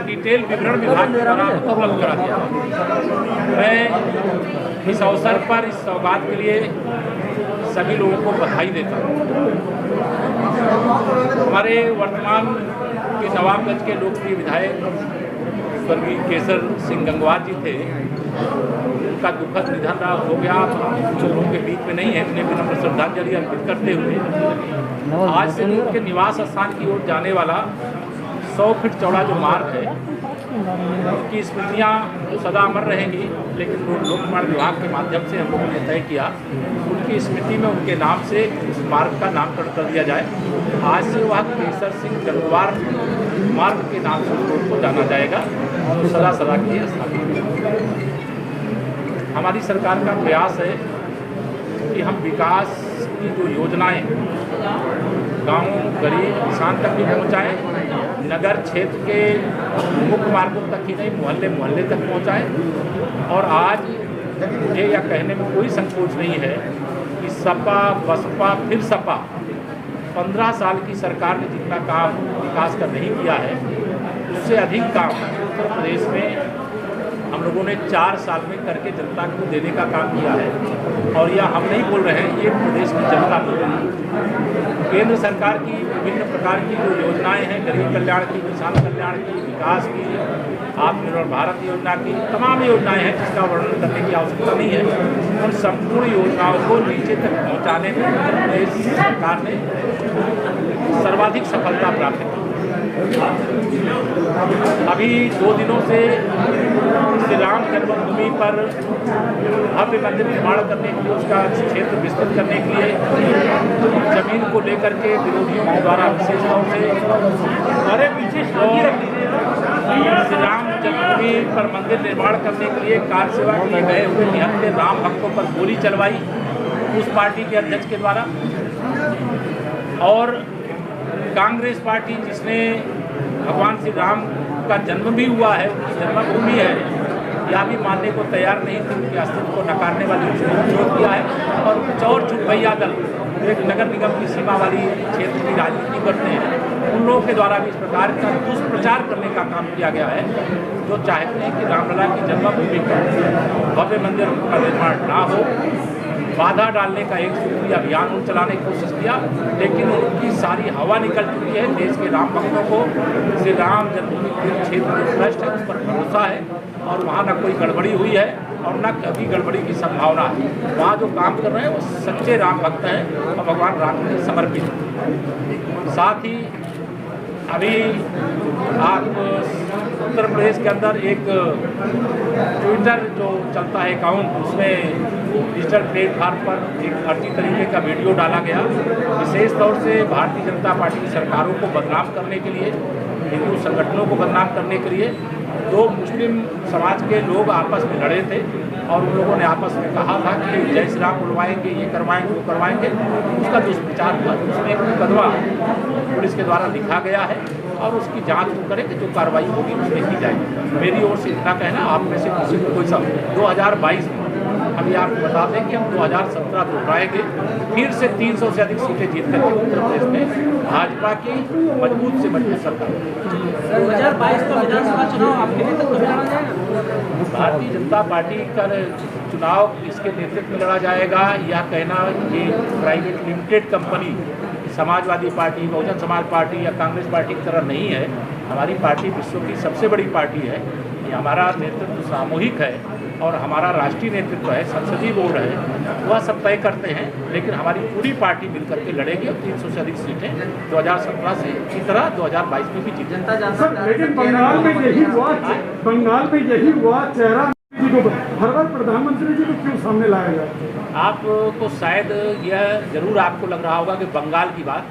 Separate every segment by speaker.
Speaker 1: Detail विवरण विभाग द्वारा उपलब्ध करा दिया। मैं इस अवसर पर इस सौगात के लिए सभी लोगों को बधाई देता हूँ। हमारे वर्तमान के नवाबगंज के लोकप्रिय विधायक स्वर्गीय केसर सिंह गंगवार जी थे, उनका दुखद निधन हो गया। लोगों के बीच में नहीं है, उन्हें विनम्र श्रद्धांजलि अर्पित करते हुए आज से उनके निवास स्थान की ओर जाने वाला 100 फीट चौड़ा जो मार्ग है, उनकी स्मृतियाँ तो सदा अमर रहेंगी, लेकिन लोक निर्माण विभाग के माध्यम से हम लोगों ने तय किया उनकी स्मृति में उनके नाम से उस मार्ग का नामकरण कर दिया जाए। आज से वह केसर सिंह गंगवार मार्ग के नाम से रोड को जाना जाएगा और सदा सदा के लिए स्थापित। हमारी सरकार का प्रयास है कि हम विकास की जो योजनाएं गाँव, गरीब, किसान तक भी पहुँचाएँ, नगर क्षेत्र के मुख्य मार्गों तक ही नहीं, मोहल्ले मोहल्ले तक पहुँचाएँ। और आज मुझे यह कहने में कोई संकोच नहीं है कि सपा बसपा फिर सपा 15 साल की सरकार ने जितना काम विकास का नहीं किया है, उससे अधिक काम उत्तर प्रदेश में हम लोगों ने 4 साल में करके जनता को देने का काम किया है। और यह हम नहीं बोल रहे हैं, ये प्रदेश की जनता बोल रही है। केंद्र सरकार की विभिन्न प्रकार की जो योजनाएं हैं, गरीब कल्याण की, किसान कल्याण की, विकास की, आत्मनिर्भर भारत योजना की, तमाम योजनाएं हैं जिसका वर्णन करने की आवश्यकता नहीं है। उन संपूर्ण योजनाओं को नीचे तक पहुँचाने में उत्तर प्रदेश सरकार ने सर्वाधिक सफलता प्राप्त की। अभी 2 दिनों से श्री राम जन्मभूमि पर भव्य मंदिर निर्माण करने के लिए, उसका क्षेत्र विस्तृत करने के लिए जमीन को लेकर के विरोधियों के द्वारा विशेष तौर से श्री राम जन्मभूमि पर मंदिर निर्माण करने के लिए कार सेवा किए गए हुए निहत्थे राम भक्तों पर गोली चलवाई उस पार्टी के अध्यक्ष के द्वारा। और कांग्रेस पार्टी जिसने भगवान श्री राम का जन्म भी हुआ है, उनकी जन्मभूमि है, यह भी मानने को तैयार नहीं थी, उनके अस्तित्व को नकारने वाली विरोध किया है। और कुछ और छुटभैया दल एक नगर निगम की सीमा वाली क्षेत्र की राजनीति करते हैं, उन लोगों के द्वारा भी इस प्रकार का दुष्प्रचार करने का काम किया गया है, जो चाहते हैं कि रामलला की जन्मभूमि पर भव्य मंदिर का निर्माण ना हो। बाधा डालने का एक सूत्री अभियान चलाने की कोशिश किया, लेकिन उनकी सारी हवा निकल चुकी है। देश के राम भक्तों को श्री राम जन्मभूमि के क्षेत्र जो ट्रस्ट है उस पर भरोसा है और वहाँ न कोई गड़बड़ी हुई है और न कभी गड़बड़ी की संभावना है। वहाँ जो काम कर रहे हैं वो सच्चे राम भक्त हैं और भगवान राम के समर्पित हैं। साथ ही अभी आप उत्तर प्रदेश के अंदर एक ट्विटर जो चलता है अकाउंट, उसमें डिजिटल प्लेटफार्म पर एक फर्जी तरीके का वीडियो डाला गया, विशेष तौर से भारतीय जनता पार्टी की सरकारों को बदनाम करने के लिए, हिंदू संगठनों को बदनाम करने के लिए। 2 मुस्लिम समाज के लोग आपस में लड़े थे और उन लोगों ने आपस में कहा था कि जय श्री राम बुलवाएंगे, ये करवाएंगे, वो करवाएंगे। उसका दुष्प्रचार हुआ, उसमें एक मुकदमा पुलिस के द्वारा लिखा गया है और उसकी जांच वो करें कि जो कार्रवाई होगी उसमें की जाएगी। मेरी ओर से इतना कहना, आप में से किसी को कोई सब 2022 में अभी आपको बता दें कि हम 2017 दोहराएंगे, फिर से 300 से अधिक सीटें जीत करके उत्तर प्रदेश में भाजपा की मजबूत से मजबूत सरकार।
Speaker 2: 2022 का विधानसभा चुनाव आपके नेतृत्व में लड़ा जाएगा?
Speaker 1: भारतीय जनता पार्टी का चुनाव इसके नेतृत्व में लड़ा जाएगा, यह कहना कि private limited company Samajwadi party, Bahujan Samaj party या कांग्रेस पार्टी की तरह नहीं है। हमारी पार्टी विश्व की सबसे बड़ी पार्टी है। ये हमारा नेतृत्व सामूहिक है और हमारा राष्ट्रीय नेतृत्व है, संसदीय बोर्ड है, वह सब तय करते हैं। लेकिन हमारी पूरी पार्टी मिलकर के लड़ेगी और 300 से अधिक सीटें 2017 से की तरह 2022 में भी जीत।
Speaker 2: जनता
Speaker 3: लेकिन बंगाल में यही हुआ, चेहरा जी को हर बार प्रधानमंत्री जी को क्यों सामने लाया जाए?
Speaker 1: आपको शायद यह जरूर आपको लग रहा होगा कि बंगाल की बात,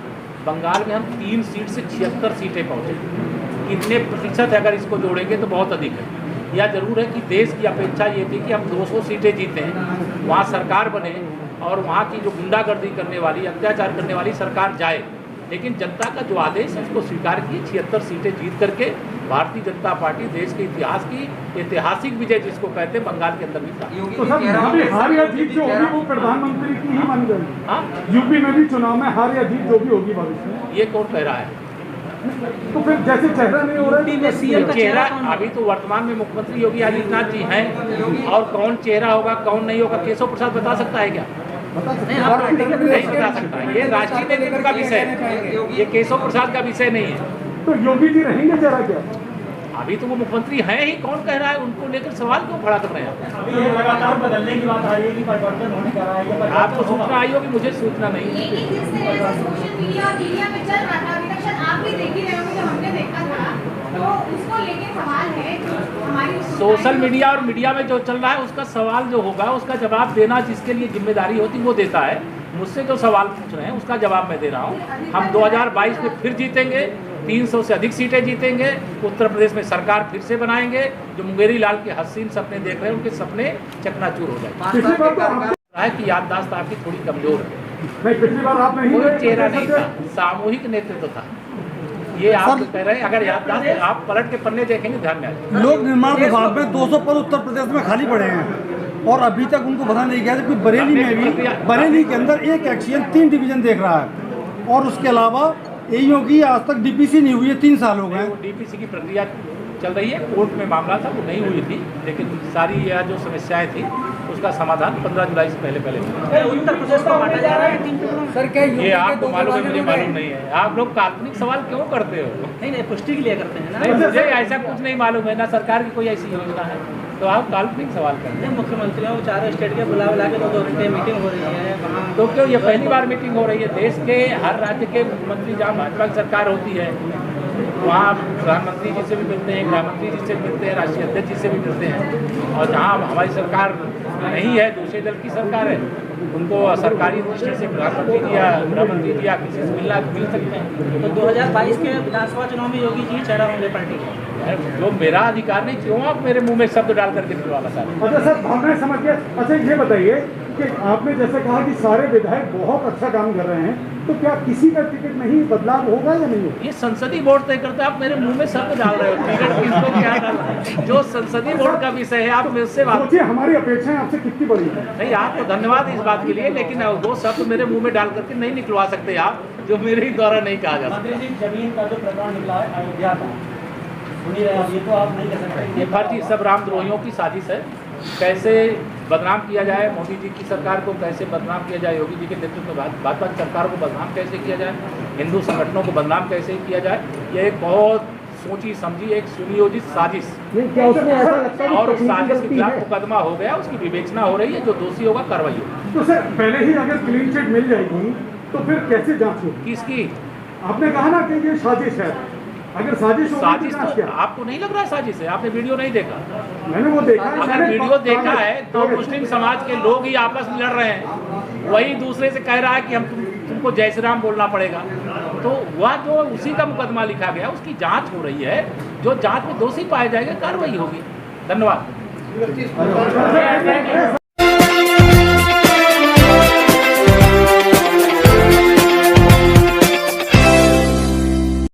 Speaker 1: बंगाल में हम 3 सीट से 76 सीटें पहुँचे। कितने प्रतिशत है अगर इसको जोड़ेंगे तो बहुत अधिक है। यह जरूर है कि देश की अपेक्षा ये थी कि हम 200 सीटें जीतें, वहाँ सरकार बने और वहाँ की जो गुंडागर्दी करने वाली, अत्याचार करने वाली सरकार जाए। लेकिन जनता का जो आदेश है उसको स्वीकार किए, 76 सीटें जीत करके भारतीय जनता पार्टी देश के इतिहास की ऐतिहासिक विजय जिसको कहते हैं बंगाल के अंदर भी था।
Speaker 3: तो सर हार या जीत जो होगी वो प्रधानमंत्री की ही मानी जाएगी।
Speaker 1: हाँ,
Speaker 3: यूपी में भी चुनाव में हार या जीत जो भी होगी भविष्य में,
Speaker 1: ये कौन कह रहा है?
Speaker 3: तो फिर जैसे चेहरा नहीं हो रहा
Speaker 2: यूपी में सीएम का
Speaker 1: चेहरा
Speaker 2: चेहरा कौन
Speaker 1: अभी तो वर्तमान में मुख्यमंत्री योगी आदित्यनाथ जी हैं, और कौन चेहरा होगा कौन नहीं होगा केशव प्रसाद बता सकता है क्या?
Speaker 2: नहीं, आप पार्टी के
Speaker 1: नहीं बता सकता। ये राष्ट्रीय नेतृत्व का विषय है, ये केशव प्रसाद का विषय नहीं है।
Speaker 3: तो योगी जी रहेंगे जरा क्या?
Speaker 1: अभी तो वो मुख्यमंत्री हैं ही, कौन कह रहा है उनको लेकर सवाल क्यों खड़ा कर रहे हैं?
Speaker 4: ये लगातार बदलने की बात आ रही है कि परिवर्तन होने जा रहा है, ये परिवर्तन
Speaker 1: आपको सूचना आई होगी, मुझे सूचना नहीं है।
Speaker 5: लेकिन जिस तरह से सोशल मीडिया और मीडिया में चल रहा था, अभी तक शायद आप भी देख ही रहे होंगे, जो हमने देखा था, तो उसको लेके सवाल है जो हमारी
Speaker 1: सोशल मीडिया और मीडिया में जो चल रहा है उसका सवाल जो होगा उसका जवाब देना जिसके लिए जिम्मेदारी होती वो देता है। मुझसे जो सवाल पूछ रहे हैं उसका जवाब मैं दे रहा हूँ। हम 2022 में फिर जीतेंगे, 300 से अधिक सीटें जीतेंगे, उत्तर प्रदेश में सरकार फिर से बनाएंगे। जो मुंगेरी लाल के हसीन सपने देख रहे हैं उनके सपने चकनाचूर हो जाएंगे।
Speaker 3: पिछली बार तो आप
Speaker 1: है कि याददाश्त आपकी थोड़ी कमजोर है।
Speaker 3: नहीं, पिछली बार आप नहीं
Speaker 1: कोई चेहरा नहीं था, सामूहिक नेतृत्व था। ये आप कह रहे हैं, अगर याददाश्त आप पलट के पन्ने देखेंगे ध्यान में आएगा।
Speaker 6: लोक निर्माण विभाग में 200 पद उत्तर प्रदेश में खाली पड़े हैं और अभी तक उनको भरा नहीं गया। जबकि बरेली में भी, बरेली के अंदर एक एक्शन 3 डिवीजन देख रहा है और उसके अलावा एईओ की आज तक डीपीसी नहीं हुई है, 3 साल हो गए।
Speaker 1: डीपीसी की प्रक्रिया चल रही है, कोर्ट में मामला था वो नहीं हुई थी, लेकिन सारी यह जो समस्याएं थी उसका समाधान 15 जुलाई से पहले
Speaker 2: है? उत्तर प्रदेश को बांटा जा रहा है 3 टुकड़ों में?
Speaker 6: सर क्या
Speaker 1: ये आपको मालूम है, मुझे मालूम नहीं है। आप लोग काल्पनिक सवाल क्यों करते हो?
Speaker 2: नहीं, पुष्टि के लिए करते हैं
Speaker 1: नहीं,
Speaker 2: ना।
Speaker 1: मुझे ऐसा कुछ नहीं मालूम है, ना सरकार की कोई ऐसी योजना है, तो आप काल्पनिक सवाल करते हैं।
Speaker 2: मुख्यमंत्रियों को चारों स्टेट के बुला के 2 घंटे मीटिंग हो रही है वहाँ।
Speaker 1: तो क्यों ये पहली बार मीटिंग हो रही है? देश के हर राज्य के मुख्यमंत्री जहाँ भाजपा की सरकार होती है वहाँ प्रधानमंत्री जी से भी मिलते हैं, गृह मंत्री जी से भी मिलते हैं, राष्ट्रीय अध्यक्ष जी से भी मिलते हैं। और जहाँ हमारी सरकार नहीं है, दूसरे दल की सरकार है, उनको सरकारी दृष्टि से प्रधानमंत्री जी या गृह मंत्री जी या किसी से मिल सकते हैं।
Speaker 2: तो 2022 के विधानसभा चुनाव में योगी जी चेहरा होंगे पार्टी के।
Speaker 1: जो मेरा अधिकार नहीं, क्यों आप मेरे मुंह में शब्द डाल करके दिलवाना चाहते हैं?
Speaker 3: अच्छा सर, भावनाएं समझ गए। अच्छा ये बताइए कि आपने जैसे कहा कि सारे विधायक बहुत अच्छा काम कर रहे हैं, तो क्या किसी का टिकट नहीं बदलाव होगा या नहीं होगा?
Speaker 1: ये संसदीय बोर्ड तय करता है, आप मेरे मुंह में शब्द डाल रहे हो। टिकट किसको क्या डालना है? जो संसदीय बोर्ड का विषय है आप मुझसे बात।
Speaker 3: सोचिए हमारी अपेक्षाएं आपसे कितनी बड़ी है।
Speaker 1: नहीं, आपको धन्यवाद इस बात के लिए, लेकिन वो शब्द मेरे मुंह में डाल करके नहीं निकलवा सकते आप, जो मेरे ही द्वारा नहीं कहा जा सकता।
Speaker 4: मंत्री जी, जमीन का जो प्रकरण निकला है अयोध्या का, सुनी रहे हैं, ये तो आप नहीं कह सकते।
Speaker 1: ये फर्जी सब रामद्रोहियों की साजिश है। कैसे बदनाम किया जाए मोदी जी की सरकार को, कैसे बदनाम किया जाए योगी जी के नेतृत्व में भाजपा की सरकार को बदनाम कैसे किया जाए, हिंदू संगठनों को बदनाम कैसे किया जाए, ये एक बहुत सोची समझी एक सुनियोजित साजिश और उस साजिश के खिलाफ मुकदमा हो गया, उसकी विवेचना हो रही है। जो दोषी होगा कार्रवाई होगी।
Speaker 3: तो सर पहले ही अगर क्लीन चिट मिल जाएगी तो फिर कैसे जांच होगी?
Speaker 1: किसकी
Speaker 3: आपने कहा ना कि ये साजिश है, अगर साजिश होगी
Speaker 1: साजिश?
Speaker 3: तो जांच
Speaker 1: तो
Speaker 3: क्या?
Speaker 1: आपको नहीं लग रहा है साजिश है? आपने वीडियो नहीं देखा?
Speaker 3: मैंने वो देखा है।
Speaker 1: अगर
Speaker 3: मैंने
Speaker 1: वीडियो देखा है तो
Speaker 3: कागज-
Speaker 1: मुस्लिम समाज के लोग ही आपस में लड़ रहे हैं, वही दूसरे से कह रहा है कि हम तुमको जय श्री राम बोलना पड़ेगा। तो वह जो उसी का मुकदमा लिखा गया उसकी जांच हो रही है, जो जांच में दोषी पाए जाएंगे कार्रवाई होगी। धन्यवाद।